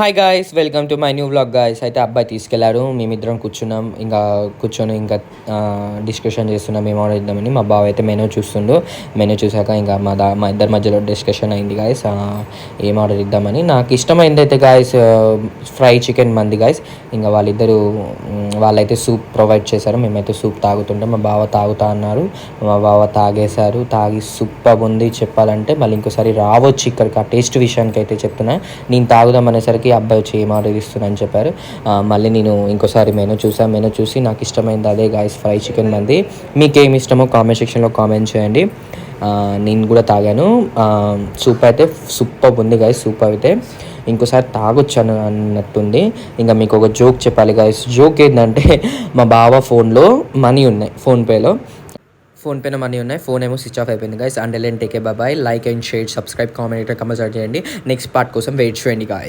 Hi guys, welcome to my new vlog guys. అయితే అబ్బాయి తీసుకెళ్లారు, మేమిద్దరం కూర్చున్నాం. కూర్చొని డిస్కషన్ చేస్తున్నాం ఏం ఆర్డర్ ఇద్దామని. మా బావ అయితే మెనూ చూస్తుండు. మెనూ చూసాక మా ఇద్దరి మధ్యలో డిస్కషన్ అయింది గాయస్, ఏం ఆర్డర్ ఇద్దామని. నాకు ఇష్టమైంది అయితే గాయస్ ఫ్రై చికెన్ మంది గాయస్. వాళ్ళైతే సూప్ ప్రొవైడ్ చేశారు, మేమైతే సూప్ తాగుతుంటాం. మా బావ తాగుతా అన్నారు, మా బావ తాగేశారు. తాగి సూపర్ ఉంది చెప్పాలంటే. మళ్ళీ ఇంకోసారి రావచ్చు ఇక్కడికి. ఆ టేస్ట్ విషయానికి అయితే చెప్తున్నా. నేను తాగుదాం అనేసరికి అబ్బాయి వచ్చి ఏం ఆర్డర్ ఇస్తున్నా అని చెప్పారు. మళ్ళీ నేను ఇంకోసారి మెనూ చూసి నాకు ఇష్టమైంది అదే గాయస్, ఫ్రై చికెన్ మంది. మీకేమి ఇష్టమో కామెంట్ సెక్షన్లో కామెంట్ చేయండి. నేను కూడా తాగాను. సూప్ అయితే సూపర్ ఉంది గాయస్. సూప్ అయితే ఇంకోసారి తాగొచ్చు అన్నట్టుంది. ఇంకా మీకు ఒక జోక్ చెప్పాలి గాయస్. జోక్ ఏంటంటే, మా బావ ఫోన్లో మనీ ఉన్నాయి, ఫోన్పేలో మనీ ఉన్నాయి. ఫోన్ ఏమో స్విచ్ ఆఫ్ అయిపోయింది guys. And take a bye. Like and share, subscribe, comment compulsory చేయండి. నెక్స్ట్ పార్ట్ కోసం వెయిట్ చేయండి గాయస్.